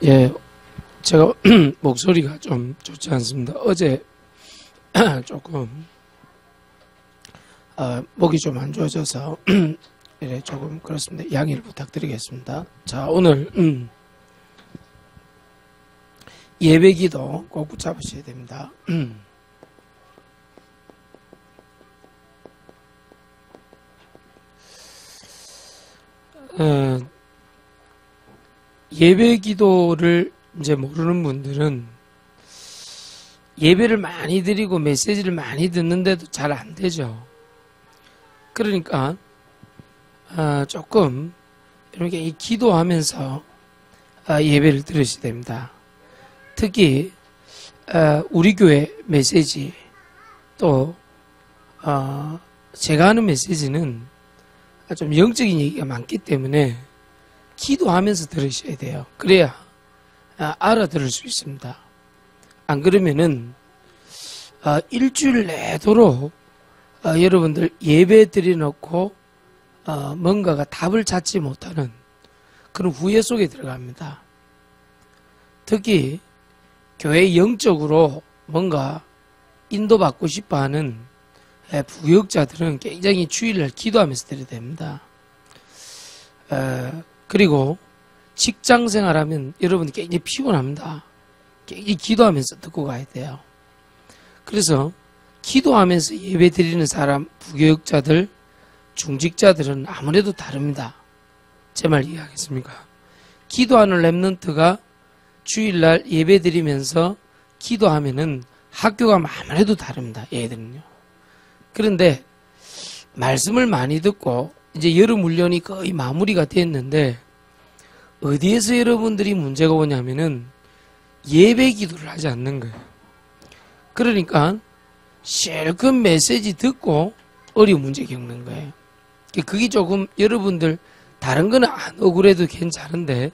예, 제가 목소리가 좀 좋지 않습니다. 어제 조금 목이 좀 안 좋아져서 예, 조금 그렇습니다. 양해를 부탁드리겠습니다. 자, 오늘 예배기도 꼭 붙잡으셔야 됩니다. 예배기도를 이제 모르는 분들은 예배를 많이 드리고 메시지를 많이 듣는데도 잘 안 되죠. 그러니까 조금 이렇게 기도하면서 예배를 들으셔야 됩니다. 특히 우리 교회 메시지 또 제가 하는 메시지는 좀 영적인 얘기가 많기 때문에 기도하면서 들으셔야 돼요. 그래야 알아들을 수 있습니다. 안 그러면은 일주일 내도록 여러분들 예배 드려놓고 뭔가가 답을 찾지 못하는 그런 후회 속에 들어갑니다. 특히 교회 영적으로 뭔가 인도받고 싶어하는 부역자들은 굉장히 주일날 기도하면서 드려야 됩니다. 그리고 직장 생활하면 여러분 굉장히 피곤합니다. 굉장히 기도하면서 듣고 가야 돼요. 그래서 기도하면서 예배 드리는 사람, 부교육자들, 중직자들은 아무래도 다릅니다. 제 말 이해하겠습니까? 기도하는 랩런트가 주일날 예배 드리면서 기도하면은 학교가 아무래도 다릅니다. 얘들은요. 그런데 말씀을 많이 듣고 이제 여름 훈련이 거의 마무리가 됐는데 어디에서 여러분들이 문제가 오냐면은 예배 기도를 하지 않는 거예요. 그러니까 실컷 메시지 듣고 어려운 문제 겪는 거예요. 그게 조금 여러분들 다른 거는 안 억울해도 괜찮은데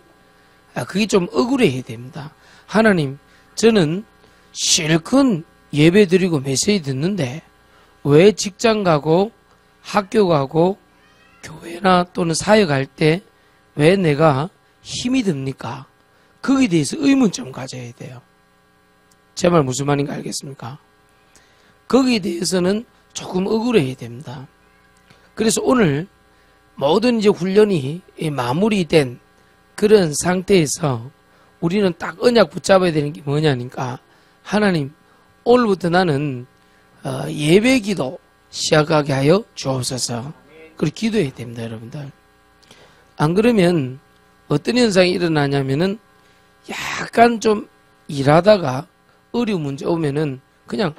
그게 좀 억울해야 됩니다. 하나님, 저는 실컷 예배 드리고 메시지 듣는데 왜 직장 가고 학교 가고 교회나 또는 사역할 때 왜 내가 힘이 듭니까? 거기에 대해서 의문점 가져야 돼요. 제 말 무슨 말인가 알겠습니까? 거기에 대해서는 조금 억울해야 됩니다. 그래서 오늘 모든 이제 훈련이 마무리된 그런 상태에서 우리는 딱 언약 붙잡아야 되는 게 뭐냐니까 하나님, 오늘부터 나는 예배 기도 시작하게 하여 주옵소서. 그렇게 기도해야 됩니다, 여러분들. 안 그러면 어떤 현상이 일어나냐면은 약간 좀 일하다가 어려운 문제 오면은 그냥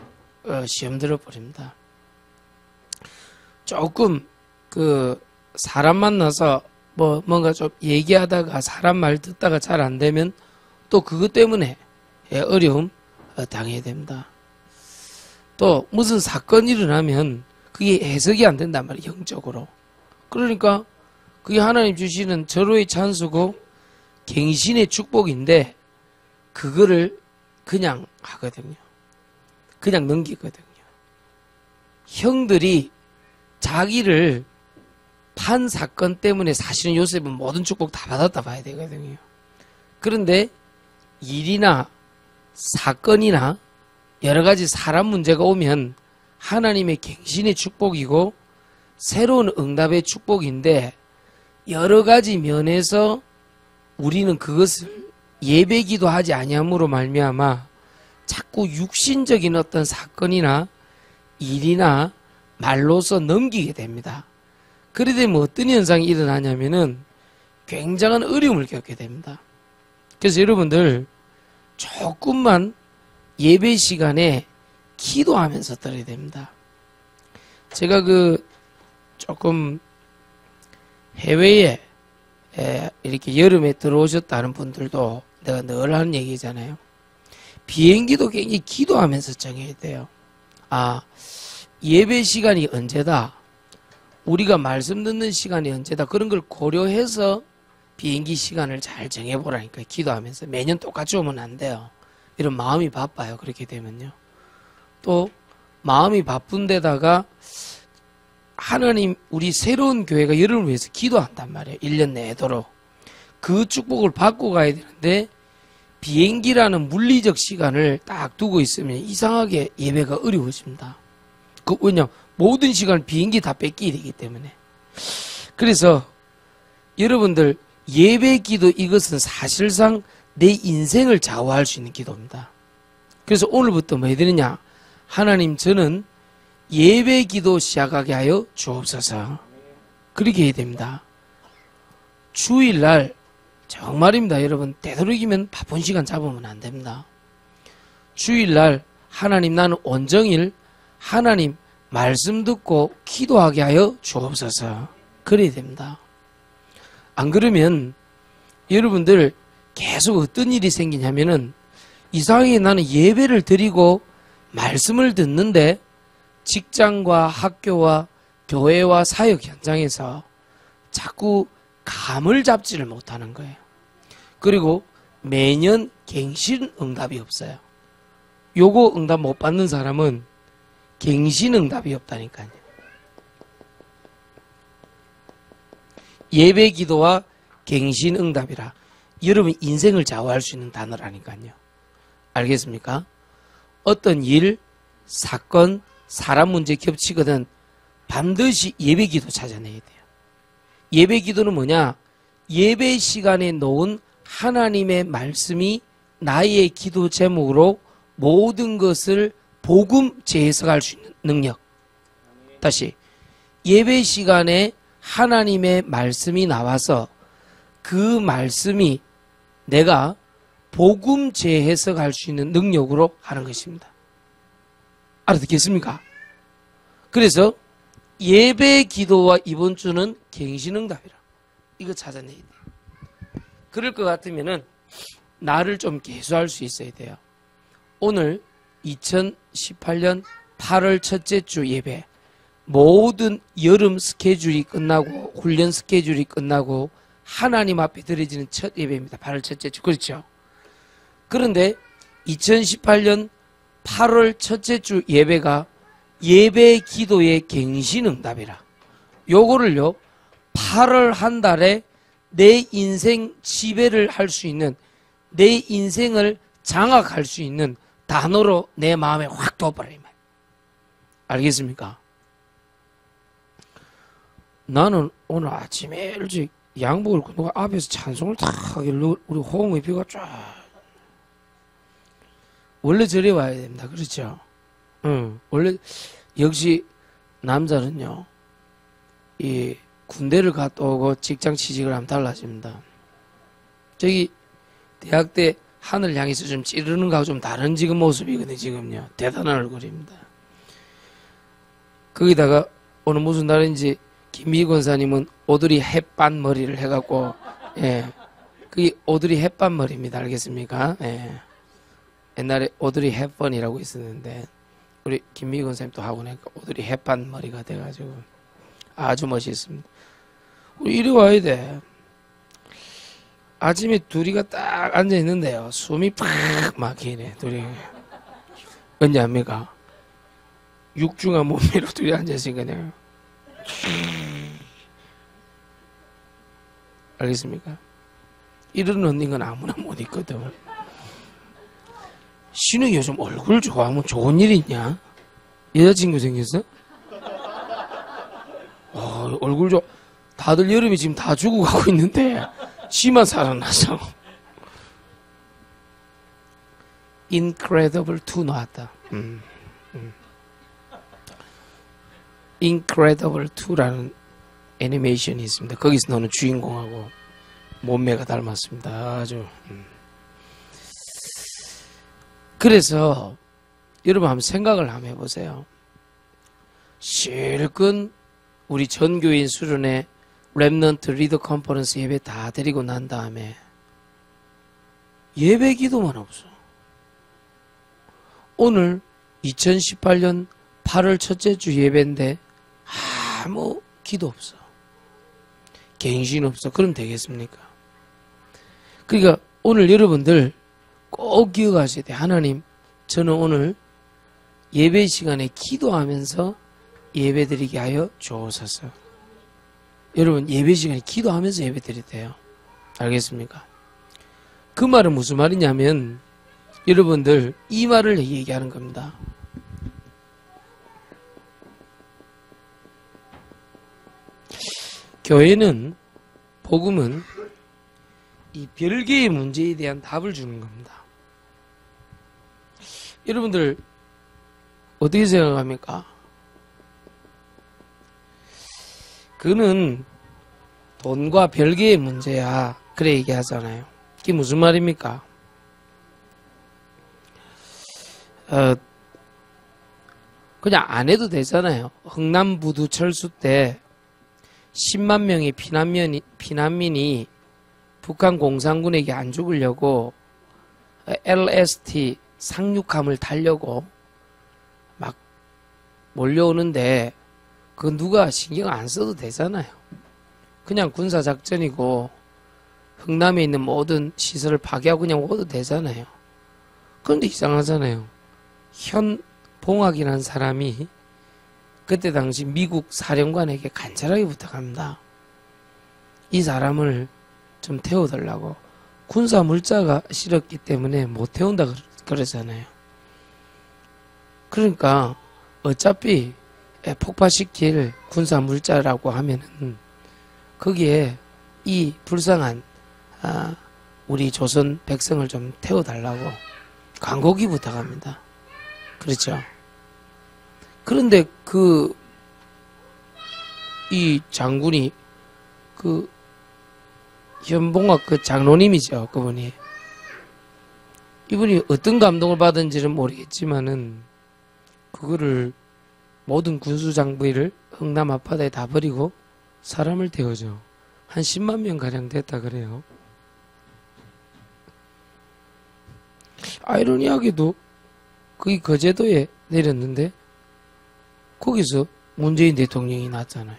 시험 들어버립니다. 조금 사람 만나서 뭔가 좀 얘기하다가 사람 말 듣다가 잘 안 되면 또 그것 때문에 어려움 당해야 됩니다. 또 무슨 사건이 일어나면 그게 해석이 안 된단 말이에요, 영적으로. 그러니까 그게 하나님 주시는 절호의 찬수고 갱신의 축복인데 그거를 그냥 하거든요. 그냥 넘기거든요. 형들이 자기를 판 사건 때문에 사실은 요셉은 모든 축복 다 받았다 봐야 되거든요. 그런데 일이나 사건이나 여러 가지 사람 문제가 오면 하나님의 갱신의 축복이고 새로운 응답의 축복인데 여러 가지 면에서 우리는 그것을 예배기도 하지 아니함으로 말미암아 자꾸 육신적인 어떤 사건이나 일이나 말로서 넘기게 됩니다. 그래 되면 어떤 현상이 일어나냐면은 굉장한 어려움을 겪게 됩니다. 그래서 여러분들 조금만 예배 시간에 기도하면서 들어야 됩니다. 제가 조금 해외에 이렇게 여름에 들어오셨다는 분들도 내가 늘 하는 얘기잖아요. 비행기도 굉장히 기도하면서 정해야 돼요. 예배 시간이 언제다. 우리가 말씀 듣는 시간이 언제다. 그런 걸 고려해서 비행기 시간을 잘 정해보라니까. 기도하면서. 매년 똑같이 오면 안 돼요. 이런 마음이 바빠요. 그렇게 되면요. 또 마음이 바쁜 데다가 하나님, 우리 새로운 교회가 여러분을 위해서 기도한단 말이에요. 1년 내도록. 그 축복을 받고 가야 되는데 비행기라는 물리적 시간을 딱 두고 있으면 이상하게 예배가 어려워집니다. 왜냐면 모든 시간을 비행기 다 뺏기게 되기 때문에. 그래서 여러분들 예배 기도 이것은 사실상 내 인생을 좌우할 수 있는 기도입니다. 그래서 오늘부터 뭐 해야 되느냐? 하나님 저는 예배 기도 시작하게 하여 주옵소서. 그렇게 해야 됩니다. 주일날 정말입니다. 여러분 되도록이면 바쁜 시간 잡으면 안 됩니다. 주일날 하나님 나는 온종일 하나님 말씀 듣고 기도하게 하여 주옵소서. 그래야 됩니다. 안 그러면 여러분들 계속 어떤 일이 생기냐면은 이상하게 나는 예배를 드리고 말씀을 듣는데 직장과 학교와 교회와 사역 현장에서 자꾸 감을 잡지를 못하는 거예요. 그리고 매년 갱신 응답이 없어요. 요거 응답 못 받는 사람은 갱신 응답이 없다니까요. 예배 기도와 갱신 응답이라 여러분 인생을 좌우할 수 있는 단어라니까요. 알겠습니까? 어떤 일, 사건, 사람 문제 겹치거든 반드시 예배 기도 찾아내야 돼요. 예배 기도는 뭐냐? 예배 시간에 놓은 하나님의 말씀이 나의 기도 제목으로 모든 것을 복음 재해석할 수 있는 능력. 다시 예배 시간에 하나님의 말씀이 나와서 그 말씀이 내가 복음 재해석할 수 있는 능력으로 하는 것입니다. 알아듣겠습니까? 그래서 예배 기도와 이번 주는 갱신응답이라. 이거 찾아내야 돼요. 그럴 것 같으면은 나를 좀 개수할 수 있어야 돼요. 오늘 2018년 8월 첫째 주 예배 모든 여름 스케줄이 끝나고 훈련 스케줄이 끝나고 하나님 앞에 드려지는 첫 예배입니다. 8월 첫째 주. 그렇죠? 그런데 2018년 8월 첫째 주 예배가 예배 기도의 갱신응답이라. 요거를요 8월 한 달에 내 인생 지배를 할 수 있는 내 인생을 장악할 수 있는 단어로 내 마음에 확 둬버려요. 알겠습니까? 나는 오늘 아침에 일찍 양복을 입고 누가 앞에서 찬송을 탁 하길래 우리 호응의 비가 쫙. 원래 저래 와야 됩니다. 그렇죠? 원래 역시 남자는요 이 군대를 갔다 오고 직장 취직을 하면 달라집니다. 저기 대학 때 하늘 향해서 좀 찌르는 거하고 좀 다른 지금 모습이거든요. 지금요 대단한 얼굴입니다. 거기다가 오늘 무슨 날인지 김미 권사님은 오드리 햇반 머리를 해갖고 예 그게 오드리 햇반 머리입니다. 알겠습니까? 예 옛날에 오드리 햇번이라고 있었는데 우리 김미 권사님도 하고 나니까 오드리 햇반 머리가 돼가지고 아주 멋있습니다. 우리 이리 와야 돼. 아침에 둘이가 딱 앉아 있는데요 숨이 팍 막히네. 둘이 언제 합니까? 육중한 몸매로 둘이 앉아있으니까 그냥 알겠습니까? 이런 언니는 아무나 못 있거든. 신우이 요즘 얼굴 좋아하면 좋은 일 있냐? 여자친구 생겼어? 얼굴 좋아. 다들 여름에 지금 다 죽어가고 있는데 씨만 살아나서. Incredible 2 나왔다. Incredible 2라는 애니메이션이 있습니다. 거기서 나오는 주인공하고 몸매가 닮았습니다. 아주. 그래서 여러분 한번 생각을 한번 해보세요. 실컷 우리 전교인 수련회 렘넌트 리더 컨퍼런스 예배 다 드리고 난 다음에 예배 기도만 없어. 오늘 2018년 8월 첫째 주 예배인데 아무 기도 없어. 갱신 없어. 그럼 되겠습니까? 그러니까 오늘 여러분들 꼭 기억하셔야 돼요. 하나님, 저는 오늘 예배 시간에 기도하면서 예배 드리게 하여 주옵소서. 여러분 예배 시간에 기도하면서 예배 드려야 돼요. 알겠습니까? 그 말은 무슨 말이냐면 여러분들 이 말을 얘기하는 겁니다. 교회는 복음은 이 별개의 문제에 대한 답을 주는 겁니다. 여러분들 어떻게 생각합니까? 그는 돈과 별개의 문제야. 그래 얘기하잖아요. 그게 무슨 말입니까? 그냥 안 해도 되잖아요. 흥남부두 철수 때 10만 명의 피난민이 북한 공산군에게 안 죽으려고 LST 상륙함을 타려고 막 몰려오는데 그 누가 신경 안 써도 되잖아요. 그냥 군사작전이고 흥남에 있는 모든 시설을 파괴하고 그냥 오도 되잖아요. 그런데 이상하잖아요. 현봉학이라는 사람이 그때 당시 미국 사령관에게 간절하게 부탁합니다. 이 사람을 좀 태워달라고. 군사 물자가 싫었기 때문에 못 태운다 그러잖아요. 그러니까 어차피 폭파시킬 군사 물자라고 하면은 거기에 이 불쌍한 우리 조선 백성을 좀 태워달라고 간곡히 부탁합니다. 그렇죠? 그런데 이 장군이 현봉학 장로님이죠. 이분이 어떤 감동을 받은지는 모르겠지만은 그거를 모든 군수 장비를 흥남 앞바다에 다 버리고 사람을 태우죠. 한 10만 명 가량 됐다 그래요. 아이러니하게도 거기 거제도에 내렸는데 거기서 문재인 대통령이 났잖아요.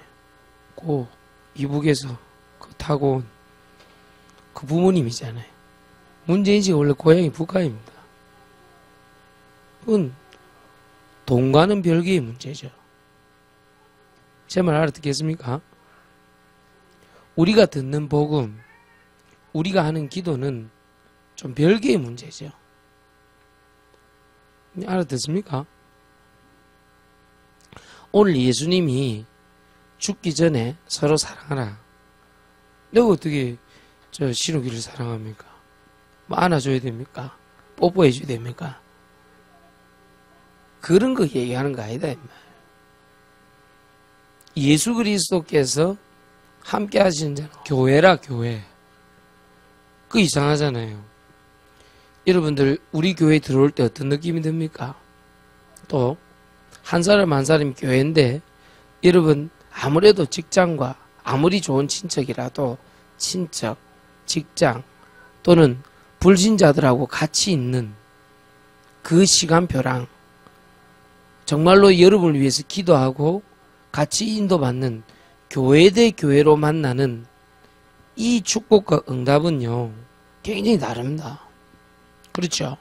그 이북에서 타고 온 그 부모님이잖아요. 문재인 씨가 원래 고향이 북한입니다. 그건 돈과는 별개의 문제죠. 제 말 알아듣겠습니까? 우리가 듣는 복음, 우리가 하는 기도는 좀 별개의 문제죠. 알아듣습니까? 오늘 예수님이 죽기 전에 서로 사랑하라. 내가 어떻게 신우기를 사랑합니까? 뭐 안아줘야 됩니까? 뽀뽀해줘야 됩니까? 그런 거 얘기하는 거 아니다, 이 말. 예수 그리스도께서 함께 하시는 자는 교회라, 교회. 그거 이상하잖아요. 여러분들, 우리 교회에 들어올 때 어떤 느낌이 듭니까? 또, 한 사람 한 사람이 교회인데, 여러분, 아무래도 직장과 아무리 좋은 친척이라도 친척, 직장 또는 불신자들하고 같이 있는 그 시간표랑 정말로 여러분을 위해서 기도하고 같이 인도받는 교회 대 교회로 만나는 이 축복과 응답은요, 굉장히 다릅니다. 그렇죠?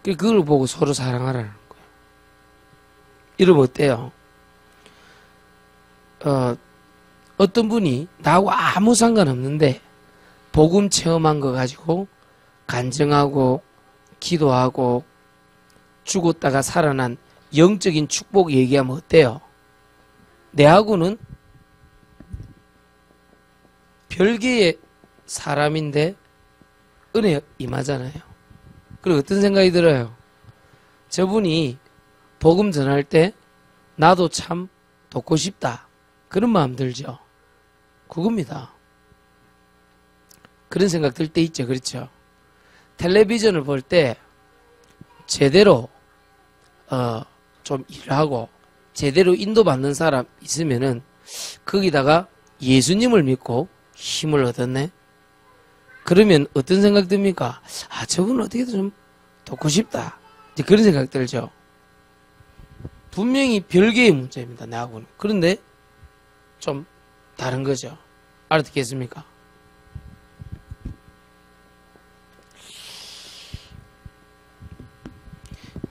그걸 보고 서로 사랑하라는 거예요. 여러분 어때요? 어떤 분이 나하고 아무 상관없는데 복음 체험한 거 가지고 간증하고 기도하고 죽었다가 살아난 영적인 축복 얘기하면 어때요? 내하고는 별개의 사람인데 은혜 임하잖아요. 그리고 어떤 생각이 들어요? 저분이 복음 전할 때 나도 참 돕고 싶다. 그런 마음 들죠? 그겁니다. 그런 생각 들 때 있죠. 그렇죠? 텔레비전을 볼 때 제대로 좀 일하고 제대로 인도받는 사람 있으면은 거기다가 예수님을 믿고 힘을 얻었네? 그러면 어떤 생각 듭니까? 아, 저분은 어떻게든 좀 돕고 싶다. 이제 그런 생각 들죠. 분명히 별개의 문제입니다. 나하고는. 그런데 좀 다른 거죠. 알아듣겠습니까?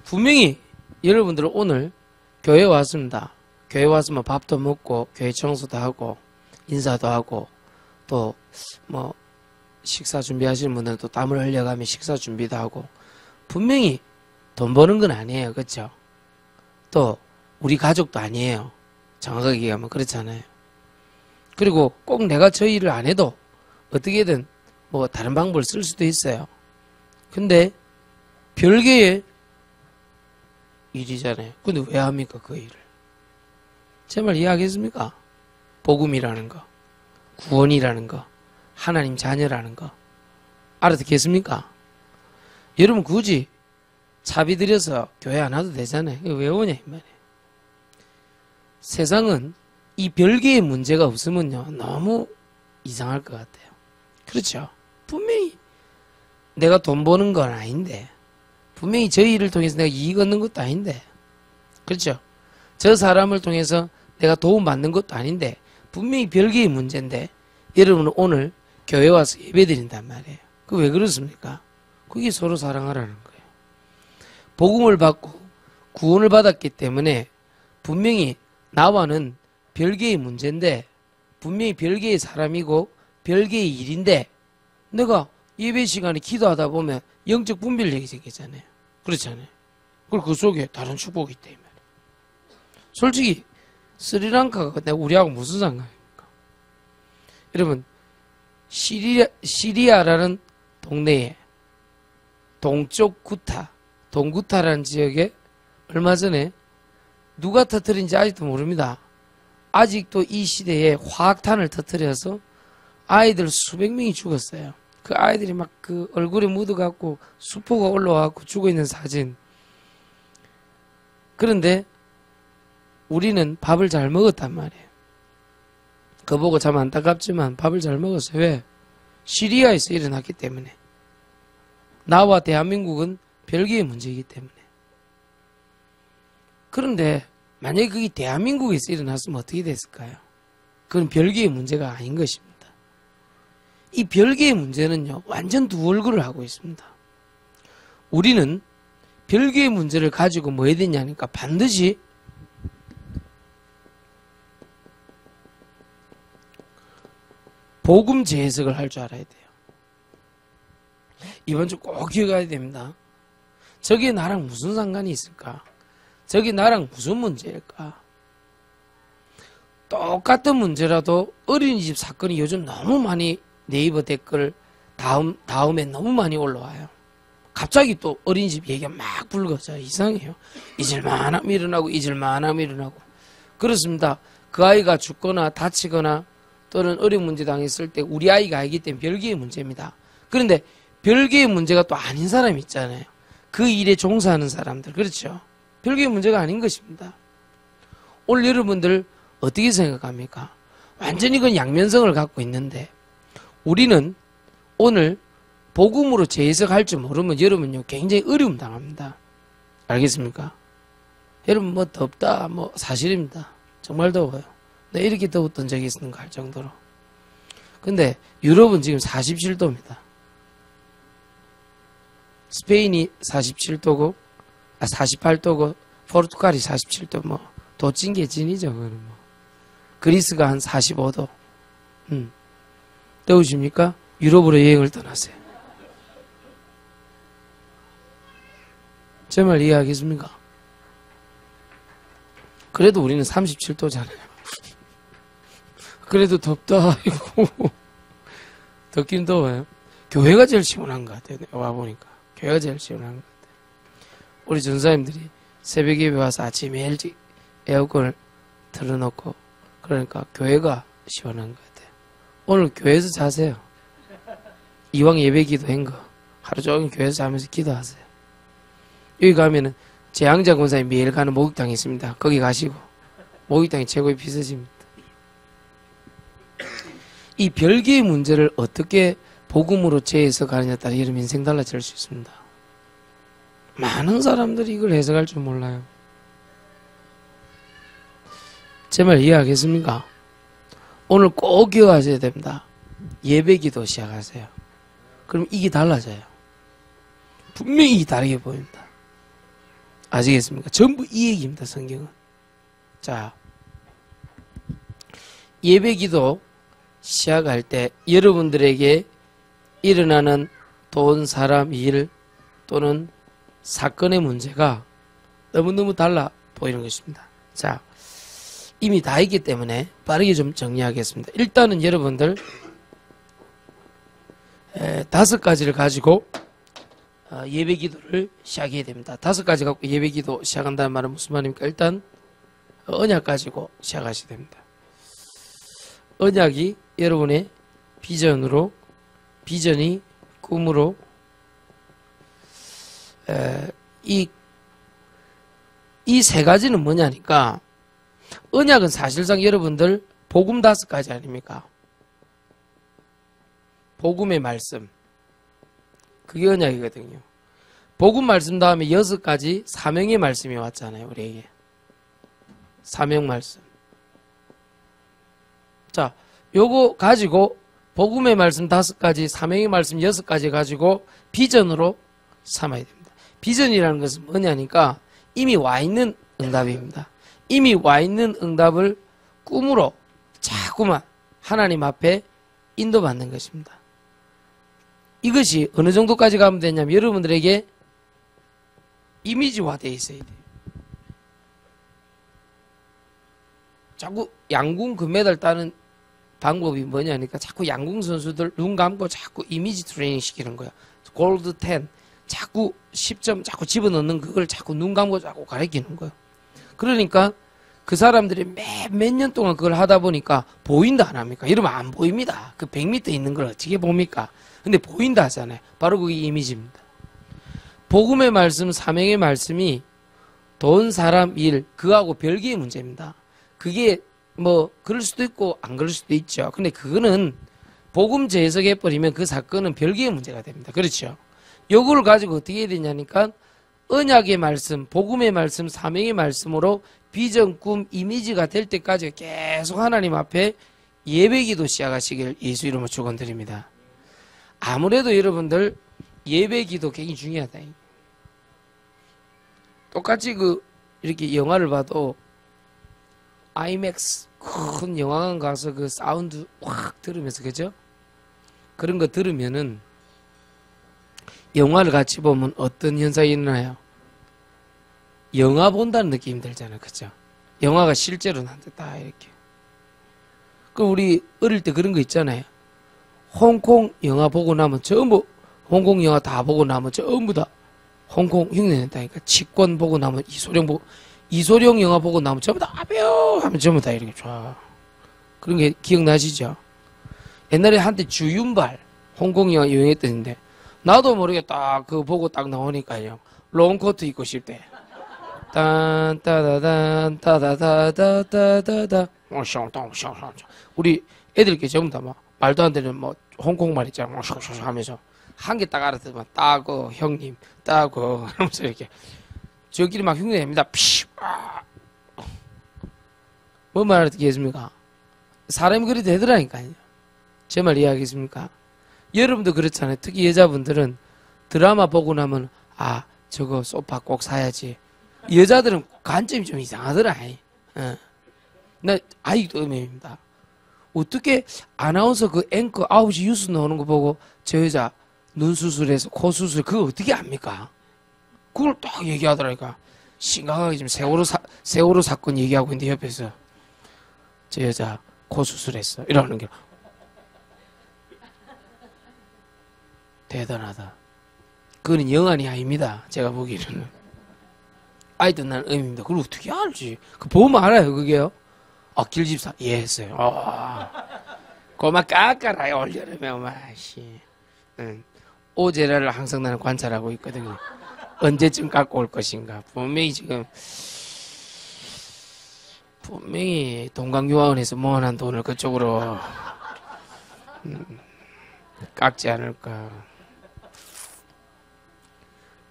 분명히 여러분들은 오늘 교회 왔습니다. 교회 왔으면 밥도 먹고 교회 청소도 하고 인사도 하고 또 뭐 식사 준비하시는 분들도 땀을 흘려가며 식사 준비도 하고 분명히 돈 버는 건 아니에요. 그렇죠? 또 우리 가족도 아니에요. 정확하게 얘기하면 그렇잖아요. 그리고 꼭 내가 저 일을 안 해도 어떻게든 뭐 다른 방법을 쓸 수도 있어요. 근데 별개의 일이잖아요. 근데 왜 합니까 그 일을? 제 말 이해하겠습니까? 복음이라는 거, 구원이라는 거, 하나님 자녀라는 거 알아듣겠습니까? 여러분 굳이 차비 들여서 교회 안 와도 되잖아요. 왜 오냐 이 말이에요. 세상은 이 별개의 문제가 없으면요 너무 이상할 것 같아요. 그렇죠? 분명히 내가 돈 버는 건 아닌데, 분명히 저 일을 통해서 내가 이익 얻는 것도 아닌데, 그렇죠? 저 사람을 통해서 내가 도움 받는 것도 아닌데 분명히 별개의 문제인데 여러분은 오늘 교회 와서 예배 드린단 말이에요. 그 왜 그렇습니까? 그게 서로 사랑하라는 거예요. 복음을 받고 구원을 받았기 때문에 분명히 나와는 별개의 문제인데, 분명히 별개의 사람이고 별개의 일인데, 내가 예배 시간에 기도하다 보면 영적 분별력이 생기잖아요. 그렇잖아요. 그리고 그 속에 다른 축복이 있다 이 말이에요. 솔직히 스리랑카가 우리하고 무슨 상관입니까? 여러분 시리아라는 동네에 동쪽 구타, 동구타라는 지역에 얼마 전에 누가 터뜨린지 아직도 모릅니다. 아직도 이 시대에 화학탄을 터뜨려서 아이들 수백 명이 죽었어요. 그 아이들이 막 그 얼굴에 묻어갖고 수포가 올라와갖고 죽어있는 사진. 그런데 우리는 밥을 잘 먹었단 말이에요. 그거 보고 참 안타깝지만 밥을 잘 먹었어요. 왜? 시리아에서 일어났기 때문에. 나와 대한민국은 별개의 문제이기 때문에. 그런데 만약에 그게 대한민국에서 일어났으면 어떻게 됐을까요? 그건 별개의 문제가 아닌 것입니다. 이 별개의 문제는요 완전 두 얼굴을 하고 있습니다. 우리는 별개의 문제를 가지고 뭐 해야 되냐니까 반드시 복음 재해석을 할 줄 알아야 돼요. 이번 주 꼭 기억해야 됩니다. 저게 나랑 무슨 상관이 있을까? 저게 나랑 무슨 문제일까? 똑같은 문제라도 어린이집 사건이 요즘 너무 많이 네이버 댓글 다음에 너무 많이 올라와요. 갑자기 또 어린이집 얘기가 막 불거져요. 이상해요. 잊을만하면 일어나고 잊을만하면 일어나고. 그렇습니다. 그 아이가 죽거나 다치거나 또는 어려운 문제 당했을 때 우리 아이가 알기 때문에 별개의 문제입니다. 그런데 별개의 문제가 또 아닌 사람이 있잖아요. 그 일에 종사하는 사람들. 그렇죠? 별개의 문제가 아닌 것입니다. 오늘 여러분들 어떻게 생각합니까? 완전히 그건 양면성을 갖고 있는데 우리는 오늘 복음으로 재해석할 줄 모르면 여러분요 굉장히 어려움 당합니다. 알겠습니까? 여러분 뭐 덥다 뭐 사실입니다. 정말 더워요. 나 이렇게 더웠던 적이 있는가 할 정도로. 근데 유럽은 지금 47도입니다. 스페인이 47도고 48도고 포르투갈이 47도 뭐 도찐 게 찐이죠. 그거는 뭐. 그리스가 한 45도. 더우십니까? 유럽으로 여행을 떠나세요. 제 말 이해하겠습니까? 그래도 우리는 37도잖아요. 그래도 덥다. 아이고. 덥긴 더워요. 교회가 제일 시원한 것 같아요. 내가 와보니까. 교회가 제일 시원한 것 같아요. 우리 전사님들이 새벽에 와서 아침에 일찍 에어컨을 틀어놓고 그러니까 교회가 시원한 것 같아요. 오늘 교회에서 자세요. 이왕 예배 기도한 거 하루 종일 교회에서 자면서 기도하세요. 여기 가면은 재앙자 권사님 매일 가는 목욕탕이 있습니다. 거기 가시고 목욕탕이 최고의 비서집니다. 이 별개의 문제를 어떻게 복음으로 재해석하느냐에 따라 여러분 인생 달라질 수 있습니다. 많은 사람들이 이걸 해석할 줄 몰라요. 제 말 이해하겠습니까? 오늘 꼭 기억하셔야 됩니다. 예배 기도 시작하세요. 그럼 이게 달라져요. 분명히 다르게 보입니다. 아시겠습니까? 전부 이 얘기입니다. 성경은. 자, 예배 기도 시작할 때 여러분들에게 일어나는 돈, 사람, 일 또는 사건의 문제가 너무너무 달라 보이는 것입니다. 자, 이미 다 있기 때문에 빠르게 좀 정리하겠습니다. 일단은 여러분들 5가지를 가지고 예배 기도를 시작해야 됩니다. 5가지 갖고 예배 기도 시작한다는 말은 무슨 말입니까? 일단 언약 가지고 시작하셔야 됩니다. 언약이 여러분의 비전으로, 비전이 꿈으로, 이 세 가지는 뭐냐니까, 언약은 사실상 여러분들 복음 5가지 아닙니까? 복음의 말씀, 그게 언약이거든요. 복음 말씀 다음에 6가지 사명의 말씀이 왔잖아요, 우리에게. 사명 말씀. 자, 요거 가지고 복음의 말씀 5가지, 사명의 말씀 6가지 가지고 비전으로 삼아야 됩니다. 비전이라는 것은 뭐냐니까 이미 와 있는 응답입니다. 이미 와 있는 응답을 꿈으로 자꾸만 하나님 앞에 인도받는 것입니다. 이것이 어느 정도까지 가면 되냐면 여러분들에게 이미지화되어 있어야 돼요. 자꾸 양궁 금메달 따는 방법이 뭐냐니까 자꾸 양궁 선수들 눈 감고 자꾸 이미지 트레이닝 시키는 거야. 골드 10 자꾸 10점 자꾸 집어넣는 그걸 자꾸 눈 감고 자꾸 가리키는 거야. 그러니까 그 사람들이 몇 년 동안 그걸 하다 보니까 보인다 안 합니까? 이러면 안 보입니다. 그 100m 있는 걸 어떻게 봅니까? 근데 보인다 하잖아요. 바로 그게 이미지입니다. 복음의 말씀, 사명의 말씀이 돈, 사람, 일 그거하고 별개의 문제입니다. 그게 뭐 그럴 수도 있고 안 그럴 수도 있죠. 근데 그거는 복음 재해석해버리면 그 사건은 별개의 문제가 됩니다. 그렇죠? 요걸 가지고 어떻게 해야 되냐니까 언약의 말씀, 복음의 말씀, 사명의 말씀으로 비전, 꿈, 이미지가 될 때까지 계속 하나님 앞에 예배기도 시작하시길 예수 이름으로 축원드립니다. 아무래도 여러분들 예배기도 굉장히 중요하다. 똑같이 이렇게 영화를 봐도 아이맥스 큰 영화관 가서 그 사운드 확 들으면서 그죠? 그런 거 들으면은 영화를 같이 보면 어떤 현상이 일어나요? 영화 본다는 느낌이 들잖아요. 그죠? 영화가 실제로 난다 이렇게. 그 우리 어릴 때 그런 거 있잖아요. 홍콩 영화 보고 나면 전부 홍콩 영화 다 보고 나면 전부 다 홍콩 흉내 낸다니까. 직권 보고 나면 이소룡 영화 보고 나면 전부 다 아벼 하면 전부 다 이렇게 좋아. 그런 게 기억나시죠? 옛날에 한때 주윤발 홍콩 영화 유행했던데 나도 모르게 딱 그거 보고 딱 나오니까요. 롱코트 입고 싶대. 딴따다단 따다다다다다다 우리 애들께 전부 다 막 말도 안 되는 뭐 홍콩말 있잖아 하면서 한 개 딱 알아듣으면 따고 형님 따고 하면서 이렇게 저끼리 막 흉내냅니다. 뭔 말 알아듣겠습니까? 사람이 그리 되더라니까요. 제 말 이해하겠습니까? 여러분도 그렇잖아요. 특히 여자분들은 드라마 보고 나면 아 저거 소파 꼭 사야지. 여자들은 관점이 좀 이상하더라. 나 아직도 의문입니다. 어떻게 아나운서 그 앵커 9시 뉴스 나오는 거 보고 저 여자 눈 수술해서 코 수술 그거 어떻게 압니까? 그걸 딱 얘기하더라니까. 심각하게 지금 세월호 사건 얘기하고 있는데 옆에서 저 여자 코 수술했어 이러는 게 대단하다. 그건 영안이 아닙니다. 제가 보기에는. 아이들 난 의미입니다. 그걸 어떻게 알지? 그 보면 알아요, 그게요. 아, 길집사, 예, 했어요. 고마 깎아라요, 올여름에, 오마씨. 오제라를 항상 나는 관찰하고 있거든요. 언제쯤 깎고 올 것인가. 분명히 동강유화원에서 모아놓은 돈을 그쪽으로 깎지 않을까.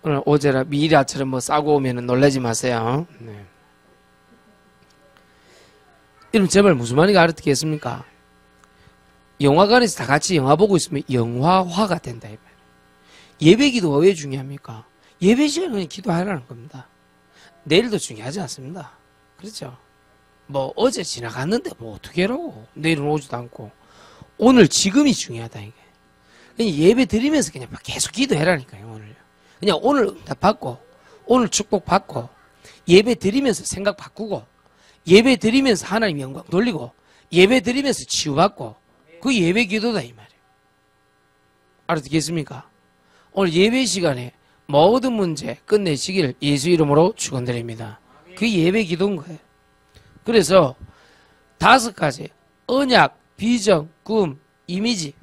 오늘 오제라 미라처럼 뭐 싸고 오면 놀라지 마세요. 네. 여러분 제발 무슨 말인지 알아듣겠습니까? 영화관에서 다 같이 영화 보고 있으면 영화화가 된다. 예배 기도가 왜 중요합니까? 예배 시간에 그냥 기도하라는 겁니다. 내일도 중요하지 않습니다. 그렇죠? 뭐 어제 지나갔는데 뭐 어떻게 하라고. 내일은 오지도 않고. 오늘 지금이 중요하다 이게. 그냥 예배 드리면서 그냥 계속 기도해라니까요, 오늘. 그냥 오늘 응답 받고, 오늘 축복 받고, 예배 드리면서 생각 바꾸고, 예배 드리면서 하나님 영광 돌리고, 예배 드리면서 치유받고, 그 예배 기도다, 이 말이에요. 알아듣겠습니까? 오늘 예배 시간에 모든 문제 끝내시길 예수 이름으로 축원드립니다. 그 예배 기도인 거예요. 그래서 5가지 언약, 비전, 꿈, 이미지.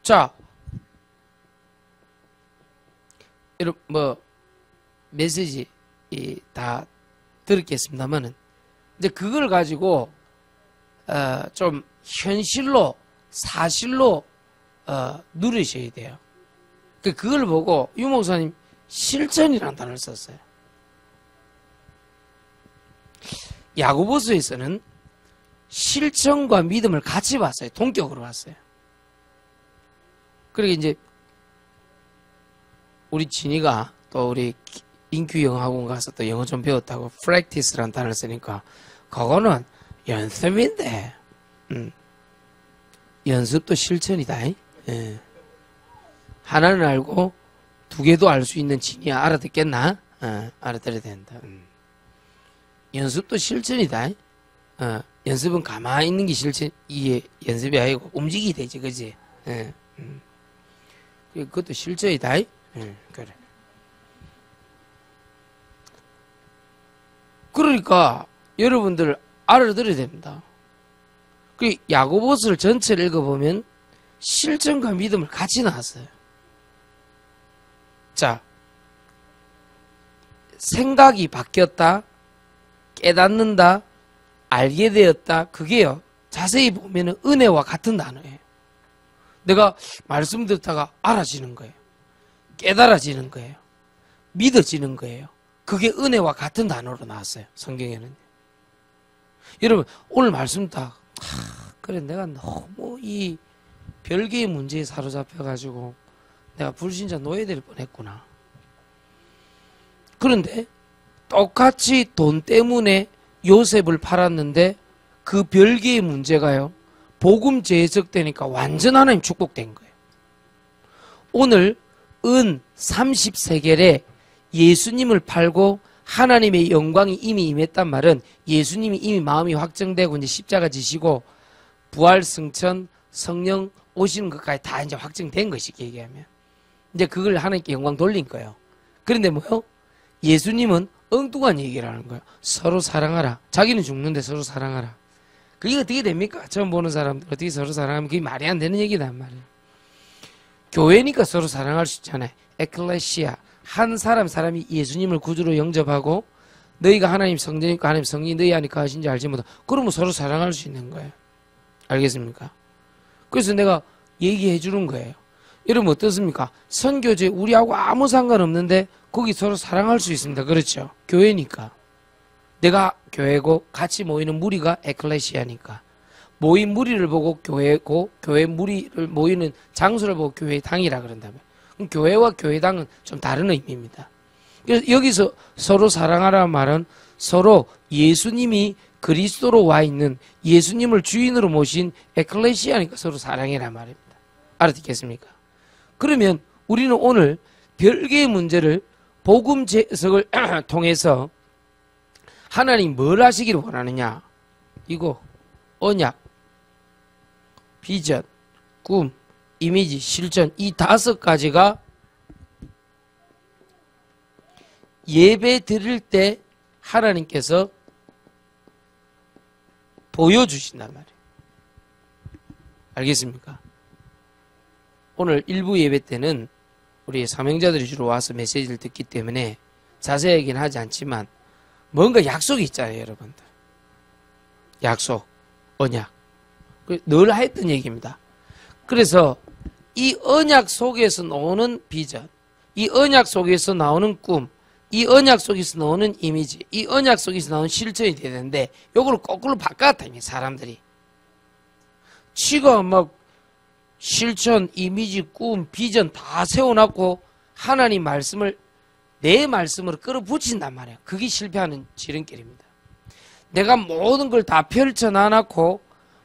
자, 여러분 메시지 다 들었겠습니다만은 이제 그걸 가지고 좀 현실로 사실로 누리셔야 돼요. 그걸 보고 유 목사님 실천이라는 단어를 썼어요. 야고보서에서는 실천과 믿음을 같이 봤어요. 동격으로 봤어요. 그러게 이제 우리 진이가 또 우리 인큐 영어학원 가서 또 영어 좀 배웠다고 practice라는 단어를 쓰니까 그거는 연습인데 연습도 실천이다. 예. 하나는 알고 2개도 알 수 있는 진이야. 알아듣겠나? 알아들어야 된다. 연습도 실천이다. 연습은 가만히 있는 게 이게 연습이 아니고 움직이게 되지, 그지? 그것도 실천이다. 그래. 그러니까 여러분들 알아들어야 됩니다. 그 야고보서를 전체를 읽어보면 실천과 믿음을 같이 나왔어요. 자, 생각이 바뀌었다, 깨닫는다, 알게 되었다. 그게요, 자세히 보면 은혜와 같은 단어예요. 내가 말씀 듣다가 알아지는 거예요. 깨달아지는 거예요. 믿어지는 거예요. 그게 은혜와 같은 단어로 나왔어요. 성경에는. 여러분 오늘 말씀 딱 그래 내가 너무 이 별개의 문제에 사로잡혀가지고 내가 불신자 노예될 뻔했구나. 그런데 똑같이 돈 때문에 요셉을 팔았는데 그 별개의 문제가요, 복음 재해석되니까 완전 하나님 축복된 거예요. 오늘 은 30세겔에 예수님을 팔고 하나님의 영광이 이미 임했단 말은 예수님이 이미 마음이 확정되고 이제 십자가 지시고 부활 승천 성령 오시는 것까지 다 이제 확정된 것이 얘기하면 이제 그걸 하나님께 영광 돌린 거예요. 그런데 뭐요? 예수님은 엉뚱한 얘기를 하는 거예요. 서로 사랑하라. 자기는 죽는데 서로 사랑하라. 그게 어떻게 됩니까? 처음 보는 사람들 어떻게 서로 사랑하면 그게 말이 안 되는 얘기단 말이에요. 교회니까 서로 사랑할 수 있잖아요. 에클레시아. 한 사람이 예수님을 구주로 영접하고 너희가 하나님 성전이니까 하나님 성령이 너희 안에 거하신지 알지 못하. 그러면 서로 사랑할 수 있는 거예요. 알겠습니까? 그래서 내가 얘기해 주는 거예요. 여러분 어떻습니까? 선교제 우리하고 아무 상관없는데 거기 서로 사랑할 수 있습니다. 그렇죠? 교회니까. 내가 교회고 같이 모이는 무리가 에클레시아니까. 모인 무리를 보고 교회고 교회 무리를 모이는 장소를 보고 교회당이라 그런다면 그럼 교회와 교회당은 좀 다른 의미입니다. 그래서 여기서 서로 사랑하라는 말은 서로 예수님이 그리스도로 와 있는 예수님을 주인으로 모신 에클레시아니까 서로 사랑해라 말입니다. 알아듣겠습니까? 그러면 우리는 오늘 별개의 문제를 복음 재해석을 통해서 하나님 뭘 하시기를 원하느냐? 이거 언약, 비전, 꿈, 이미지, 실천 이 5가지가 예배 드릴 때 하나님께서 보여주신단 말이에요. 알겠습니까? 오늘 일부 예배 때는 우리 사명자들이 주로 와서 메시지를 듣기 때문에 자세하게는 하지 않지만 뭔가 약속이 있잖아요, 여러분들. 약속, 언약. 늘 했던 얘기입니다. 그래서 이 언약 속에서 나오는 비전, 이 언약 속에서 나오는 꿈, 이 언약 속에서 나오는 이미지, 이 언약 속에서 나오는 실천이 돼야 되는데 요걸 거꾸로 바꿨다니 사람들이. 지가 막 실천, 이미지, 꿈, 비전 다 세워놨고 하나님 말씀을 내 말씀으로 끌어붙인단 말이야. 그게 실패하는 지름길입니다. 내가 모든 걸 다 펼쳐놔놓고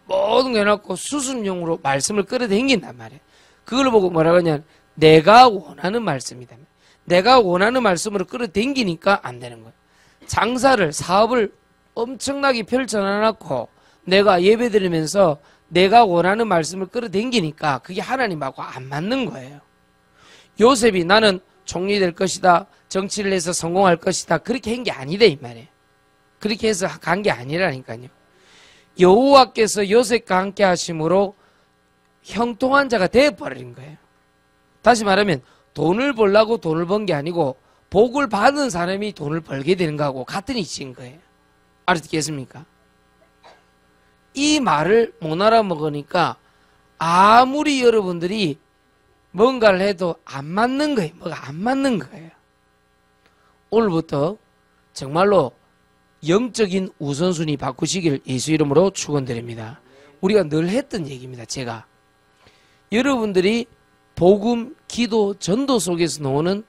모든 거 해놓고 수순용으로 말씀을 끌어당긴단 말이야. 그걸 보고 뭐라고 하냐면 내가 원하는 말씀이다. 내가 원하는 말씀으로 끌어당기니까 안 되는 거예요. 장사를 사업을 엄청나게 펼쳐놔놓고 내가 예배드리면서 내가 원하는 말씀을 끌어당기니까 그게 하나님하고 안 맞는 거예요. 요셉이 나는 총리 될 것이다, 정치를 해서 성공할 것이다, 그렇게 한 게 아니다 이 말이에요. 그렇게 해서 간 게 아니라니까요. 여호와께서 요셉과 함께 하심으로 형통한 자가 되어버린 거예요. 다시 말하면 돈을 벌려고 돈을 번 게 아니고 복을 받은 사람이 돈을 벌게 되는 거하고 같은 이치인 거예요. 알아듣겠습니까? 이 말을 못 알아먹으니까 아무리 여러분들이 뭔가를 해도 안 맞는 거예요. 뭐가 안 맞는 거예요. 오늘부터 정말로 영적인 우선순위 바꾸시길 예수 이름으로 축원드립니다. 우리가 늘 했던 얘기입니다. 제가 여러분들이 복음, 기도, 전도 속에서 나오는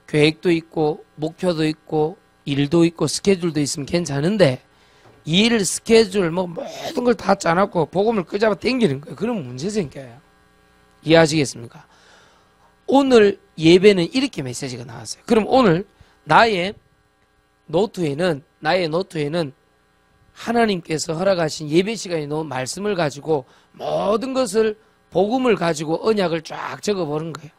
계획도 있고 목표도 있고 일도 있고 스케줄도 있으면 괜찮은데 일, 스케줄 뭐 모든 걸 다 짜놓고 복음을 끄잡아 당기는 거예요. 그러면 문제 생겨요. 이해하시겠습니까? 오늘 예배는 이렇게 메시지가 나왔어요. 그럼 오늘 나의 노트에는 하나님께서 허락하신 예배 시간에 놓은 말씀을 가지고 모든 것을 복음을 가지고 언약을 쫙 적어보는 거예요.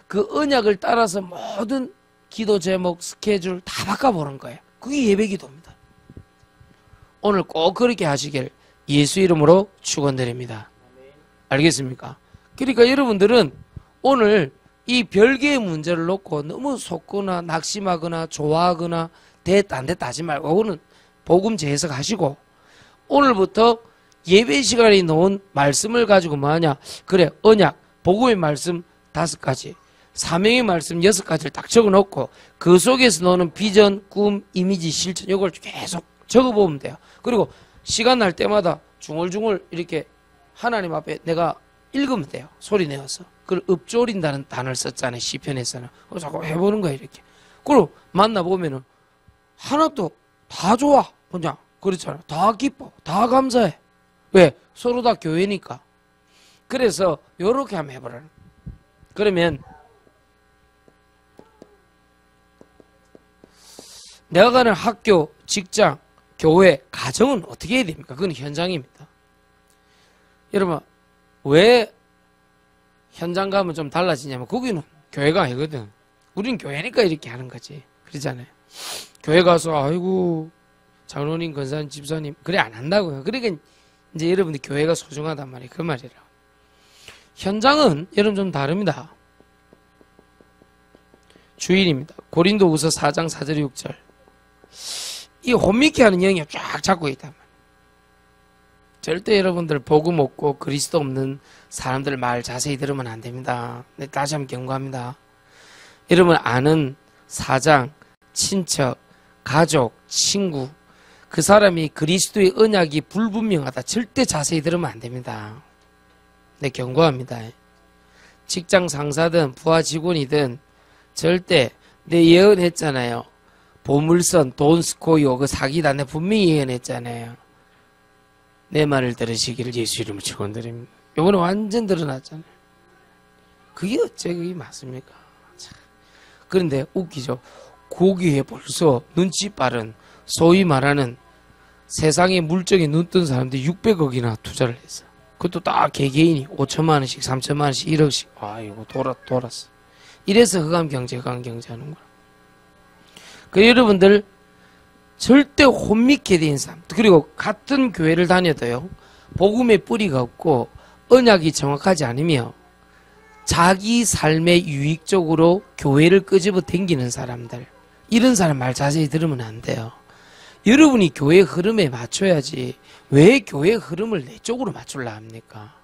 그 언약을 따라서 모든 기도 제목, 스케줄 다 바꿔보는 거예요. 그게 예배 기도입니다. 오늘 꼭 그렇게 하시길 예수 이름으로 축원드립니다. 알겠습니까? 그러니까 여러분들은 오늘 이 별개의 문제를 놓고 너무 속거나 낙심하거나 좋아하거나 됐다 안 됐다 하지 말고 오늘 복음 재해석하시고 오늘부터 예배 시간에 놓은 말씀을 가지고 뭐하냐, 그래 언약 복음의 말씀 5가지, 사명의 말씀 6가지를 딱 적어놓고 그 속에서 나오는 비전, 꿈, 이미지, 실천 이걸 계속 적어보면 돼요. 그리고 시간 날 때마다 중얼중얼 이렇게 하나님 앞에 내가 읽으면 돼요. 소리 내어서. 그걸 읊조린다는 단어를 썼잖아요. 시편에서는. 자꾸 해보는 거예요. 이렇게. 그리고 만나보면은 하나도 다 좋아. 그냥 그렇잖아. 다 기뻐. 다 감사해. 왜? 서로 다 교회니까. 그래서 요렇게 한번 해보라는. 그러면 내가 가는 학교, 직장, 교회, 가정은 어떻게 해야 됩니까? 그건 현장입니다. 여러분 왜 현장 가면 좀 달라지냐면 거기는 교회가 아니거든. 우린 교회니까 이렇게 하는 거지. 그러잖아요. 교회 가서 아이고 장로님, 권사님, 집사님 그래 안 한다고요. 그러니까 이제 여러분들 교회가 소중하단 말이에요. 그 말이라. 현장은 여러분 좀 다릅니다. 주일입니다. 고린도후서 4장 4절 6절. 이 혼미케 하는 영이 쫙 잡고 있단 말이에요. 절대 여러분들 복음 없고 그리스도 없는 사람들 말 자세히 들으면 안 됩니다. 네, 다시 한번 경고합니다. 여러분 아는 사장, 친척, 가족, 친구 그 사람이 그리스도의 언약이 불분명하다. 절대 자세히 들으면 안 됩니다. 네, 경고합니다. 직장 상사든 부하 직원이든 절대 내 예언했잖아요. 보물선, 돈스코이오 그 사기다. 내 분명히 예언했잖아요. 내 말을 들으시기를 예수 이름으로 축원드립니다. 요거는 완전 드러났잖아요. 그게 어째 그게 맞습니까? 참. 그런데 웃기죠. 거기에 벌써 눈치 빠른 소위 말하는 세상에 물정에 눈뜬 사람들이 600억이나 투자를 했어. 그것도 딱 개개인이 5천만 원씩 3천만 원씩 1억씩 아이고 돌았어. 이래서 흑암 경제 하는 거야. 그 여러분들 절대 혼미케 된 사람, 그리고 같은 교회를 다녀도요 복음의 뿌리가 없고 언약이 정확하지 않으며 자기 삶의 유익적으로 교회를 끄집어 당기는 사람들, 이런 사람 말 자세히 들으면 안 돼요. 여러분이 교회 흐름에 맞춰야지 왜 교회 흐름을 내 쪽으로 맞추려 합니까?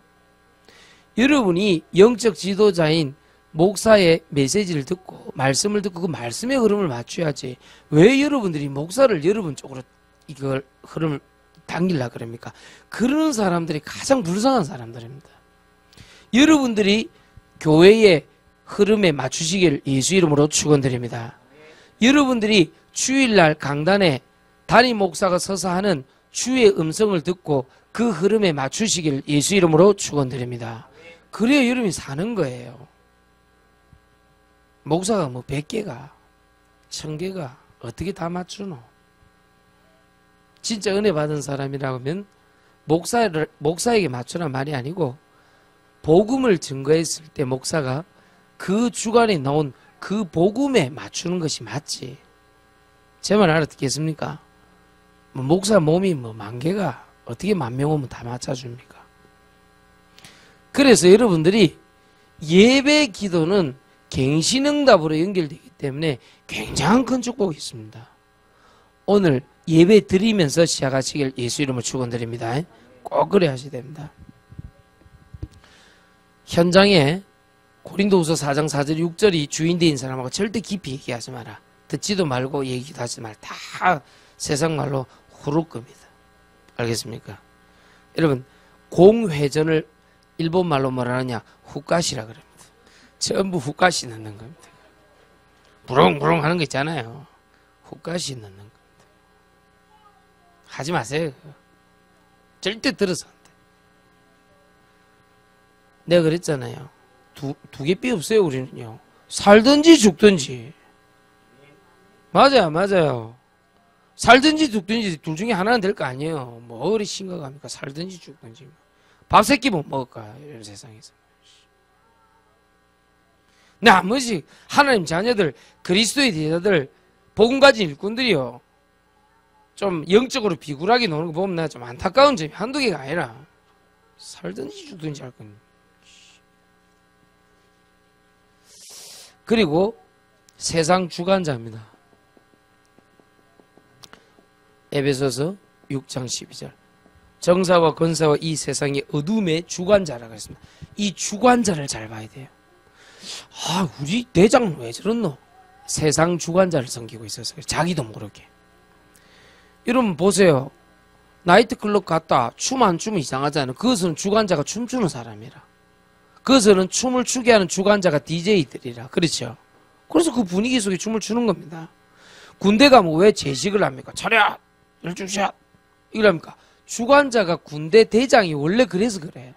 여러분이 영적 지도자인 목사의 메시지를 듣고 말씀을 듣고 그 말씀의 흐름을 맞춰야지 왜 여러분들이 목사를 여러분 쪽으로 이걸 흐름을 당기려고 그럽니까? 그러는 사람들이 가장 불쌍한 사람들입니다. 여러분들이 교회의 흐름에 맞추시길 예수 이름으로 축원드립니다. 여러분들이 주일날 강단에 담임 목사가 서서 하는 주의 음성을 듣고 그 흐름에 맞추시길 예수 이름으로 축원드립니다. 그래야 여러분이 사는 거예요. 목사가 뭐 100개가 1000개가 어떻게 다 맞추노? 진짜 은혜 받은 사람이라면 목사에게 맞추란 말이 아니고 복음을 증거했을 때 목사가 그 주간에 나온 그 복음에 맞추는 것이 맞지. 제 말 알아듣겠습니까? 뭐 목사 몸이 뭐 10,000개가 어떻게 10,000명 오면 다 맞춰줍니까? 그래서 여러분들이 예배 기도는 갱신응답으로 연결되기 때문에 굉장한 큰 축복이 있습니다. 오늘 예배 드리면서 시작하시길 예수 이름으로 축원드립니다. 꼭 그래 하셔야 됩니다. 현장에 고린도후서 4장 4절 6절이 주인되인 사람하고 절대 깊이 얘기하지 마라. 듣지도 말고 얘기도 하지 마라. 다 세상 말로 후룩 겁니다. 알겠습니까? 여러분 공회전을 일본 말로 뭐라 하냐? 후가시라 그럽니다. 전부 후가시 넣는 겁니다. 부릉부릉 하는 거 있잖아요. 후가시 넣는 겁니다. 하지 마세요. 절대 들어서 안 돼. 내가 그랬잖아요. 두 개 삐 없어요, 우리는요. 살든지 죽든지. 맞아요. 살든지 죽든지 둘 중에 하나는 될 거 아니에요. 뭐 어리 심각합니까? 살든지 죽든지. 밥 세 끼 못 먹을까? 이런 세상에서. 나머지 하나님 자녀들, 그리스도의 제자들, 복음 가진 일꾼들이요. 좀 영적으로 비굴하게 노는 거 보면 나 좀 안타까운 점이 한두 개가 아니라 살든지 죽든지 할 겁니다. 그리고 세상 주관자입니다. 에베소서 6장 12절 정사와 권사와 이 세상의 어둠의 주관자라고 했습니다. 이 주관자를 잘 봐야 돼요. 우리 대장은 왜 저렇노? 세상 주관자를 섬기고 있어서 자기도 모르게. 여러분 보세요. 나이트클럽 갔다 춤 안 추면 이상하잖아요. 그것은 주관자가 춤추는 사람이라. 그것은 춤을 추게 하는 주관자가 DJ들이라. 그렇죠? 그래서 그 분위기 속에 춤을 추는 겁니다. 군대 가면 왜 제식을 합니까? 차렷! 열중샷! 이걸 합니까? 주관자가 군대 대장이 원래 그래서 그래요.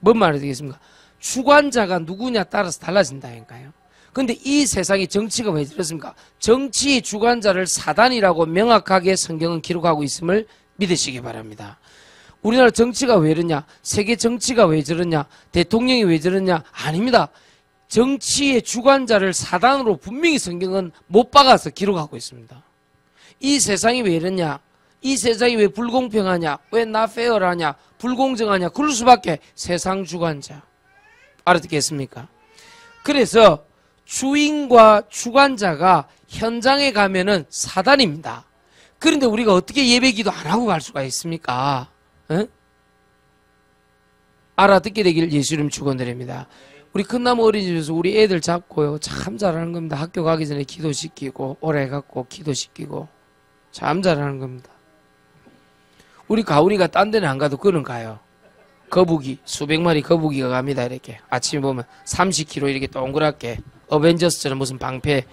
뭔 말이 되겠습니까? 주관자가 누구냐 따라서 달라진다니까요. 근데 이 세상의 정치가 왜 저렇습니까? 정치의 주관자를 사단이라고 명확하게 성경은 기록하고 있음을 믿으시기 바랍니다. 우리나라 정치가 왜 이러냐? 세계 정치가 왜 저러냐? 대통령이 왜 저러냐? 아닙니다. 정치의 주관자를 사단으로 분명히 성경은 못 박아서 기록하고 있습니다. 이 세상이 왜 이러냐? 이 세상이 왜 불공평하냐? 왜 나 페어라냐? 불공정하냐? 그럴 수밖에. 세상 주관자. 알아듣겠습니까? 그래서 주인과 주관자가 현장에 가면은 사단입니다. 그런데 우리가 어떻게 예배기도 안 하고 갈 수가 있습니까? 에? 알아듣게 되기를 예수 이름 축원드립니다. 우리 큰나무 어린이집에서 우리 애들 잡고요. 참 잘하는 겁니다. 학교 가기 전에 기도시키고 오래 갖고 기도시키고 참 잘하는 겁니다. 우리 가훈이가 딴 데는 안 가도 그는 가요. 거북이 수백 마리 거북이가 갑니다. 이렇게 아침에 보면 30kg 이렇게 동그랗게 어벤져스처럼 무슨 방패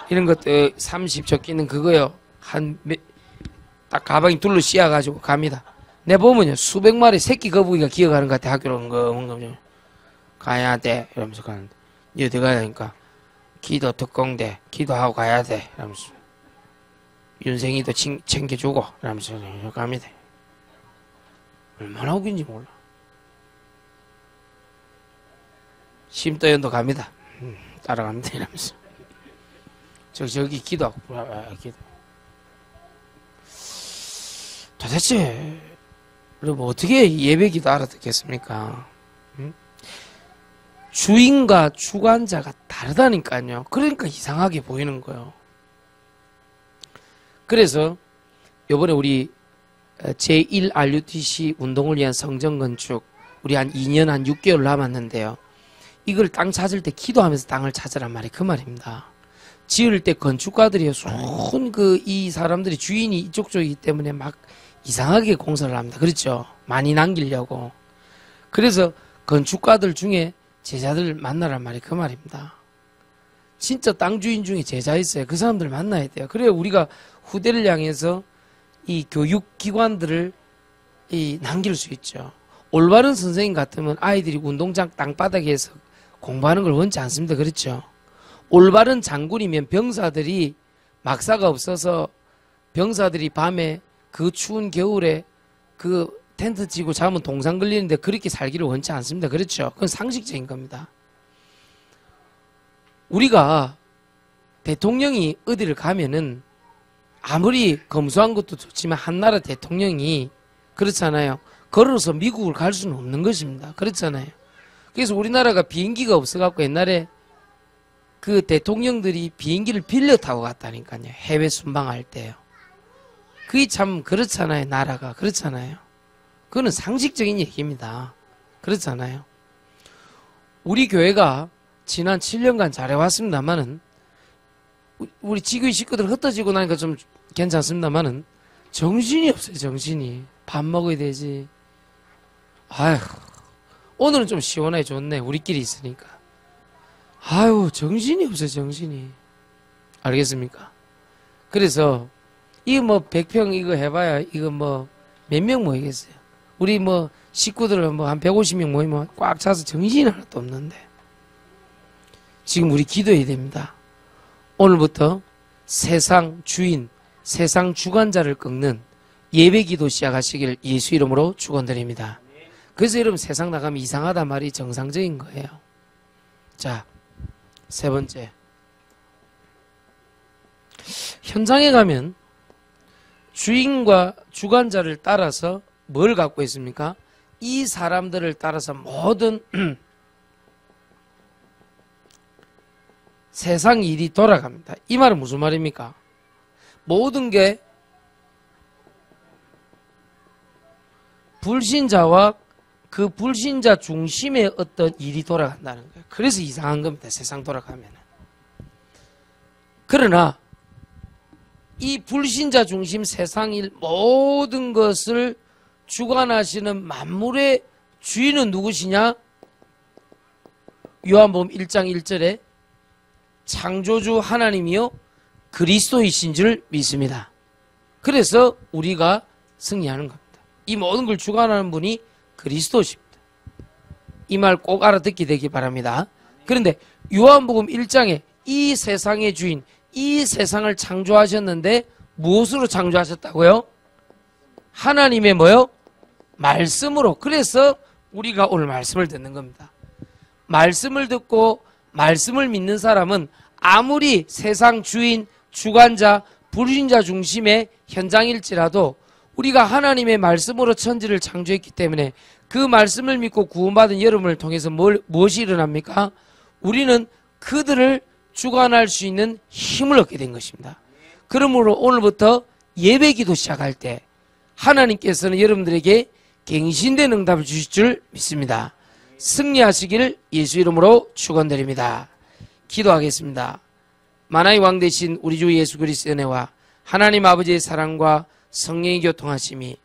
이런 것들 30조 끼는 그거요. 딱 가방이 둘러 씌워가지고 갑니다. 내 보면요 수백 마리 새끼 거북이가 기어가는 것 같아. 학교로 엉금엉금 가야 돼 이러면서 가는데 니 어디 가야 하니까 기도 특공대 기도하고 가야 돼 이러면서 윤생이도 챙겨주고 이러면서 갑니다. 얼마나 웃긴지 몰라. 심도연도 갑니다. 따라갑니다 이러면서 저기 기도하고 기도. 도대체 여러분 어떻게 예배기도 알아듣겠습니까? 주인과 주관자가 다르다니까요. 그러니까 이상하게 보이는 거예요. 그래서 이번에 우리 제1 RUTC 운동을 위한 성전 건축 우리 한 2년 한 6개월 남았는데요. 이걸 땅 찾을 때 기도하면서 땅을 찾으란 말이 그 말입니다. 지을 때 건축가들이요 이 사람들이 주인이 이쪽 쪽이기 때문에 막 이상하게 공사를 합니다. 그렇죠? 많이 남기려고. 그래서 건축가들 중에 제자들 만나란 말이 그 말입니다. 진짜 땅 주인 중에 제자 있어요. 그 사람들 만나야 돼요. 그래야 우리가 후대를 향해서 이 교육기관들을 남길 수 있죠. 올바른 선생님 같으면 아이들이 운동장 땅바닥에서 공부하는 걸 원치 않습니다. 그렇죠? 올바른 장군이면 병사들이 막사가 없어서 병사들이 밤에 그 추운 겨울에 그 텐트 치고 자면 동상 걸리는데 그렇게 살기를 원치 않습니다. 그렇죠? 그건 상식적인 겁니다. 우리가 대통령이 어디를 가면은 아무리 검소한 것도 좋지만 한 나라 대통령이 그렇잖아요. 걸어서 미국을 갈 수는 없는 것입니다. 그렇잖아요. 그래서 우리나라가 비행기가 없어갖고 옛날에 그 대통령들이 비행기를 빌려 타고 갔다니까요. 해외 순방할 때요. 그게 참 그렇잖아요. 나라가. 그렇잖아요. 그거는 상식적인 얘기입니다. 그렇잖아요. 우리 교회가 지난 7년간 잘해왔습니다만은 우리 지교회 식구들 흩어지고 나니까 좀 괜찮습니다만은 정신이 없어요. 정신이. 밥 먹어야 되지. 아휴, 오늘은 좀 시원하게 좋네. 우리끼리 있으니까. 아유, 정신이 없어요. 정신이. 알겠습니까? 그래서 이거 뭐 100평 이거 해봐야 이거 뭐 몇 명 모이겠어요. 우리 뭐 식구들 뭐 한 150명 모이면 꽉 차서 정신이 하나도 없는데 지금 우리 기도해야 됩니다. 오늘부터 세상 주인, 세상 주관자를 꺾는 예배 기도 시작하시길 예수 이름으로 축원드립니다. 그래서 여러분 세상 나가면 이상하단 말이 정상적인 거예요. 자, 세 번째. 현장에 가면 주인과 주관자를 따라서 뭘 갖고 있습니까? 이 사람들을 따라서 모든 세상 일이 돌아갑니다. 이 말은 무슨 말입니까? 모든 게 불신자와 그 불신자 중심의 어떤 일이 돌아간다는 거예요. 그래서 이상한 겁니다. 세상 돌아가면은. 그러나 이 불신자 중심 세상 일 모든 것을 주관하시는 만물의 주인은 누구시냐? 요한복음 1장 1절에 창조주 하나님이요 그리스도이신 줄 믿습니다. 그래서 우리가 승리하는 겁니다. 이 모든 걸 주관하는 분이 그리스도십니다. 이 말 꼭 알아듣게 되기 바랍니다. 그런데 요한복음 1장에 이 세상의 주인, 이 세상을 창조하셨는데 무엇으로 창조하셨다고요? 하나님의 뭐요? 말씀으로. 그래서 우리가 오늘 말씀을 듣는 겁니다. 말씀을 듣고 말씀을 믿는 사람은 아무리 세상 주인, 주관자, 불신자 중심의 현장일지라도 우리가 하나님의 말씀으로 천지를 창조했기 때문에 그 말씀을 믿고 구원받은 여러분을 통해서 무엇이 일어납니까? 우리는 그들을 주관할 수 있는 힘을 얻게 된 것입니다. 그러므로 오늘부터 예배기도 시작할 때 하나님께서는 여러분들에게 갱신된 응답을 주실 줄 믿습니다. 승리하시기를 예수 이름으로 축원드립니다. 기도하겠습니다. 만화의 왕 되신 우리 주 예수 그리스도의 은혜와 하나님 아버지의 사랑과 성령의 교통하심이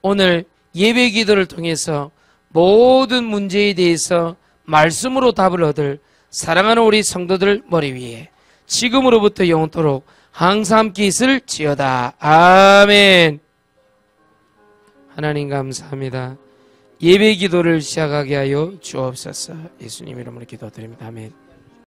오늘 예배 기도를 통해서 모든 문제에 대해서 말씀으로 답을 얻을 사랑하는 우리 성도들 머리 위에 지금으로부터 영원토록 항상 함께 있을지어다. 아멘. 하나님 감사합니다. 예배 기도를 시작하게 하여 주옵소서. 예수님 이름으로 기도드립니다. 아멘.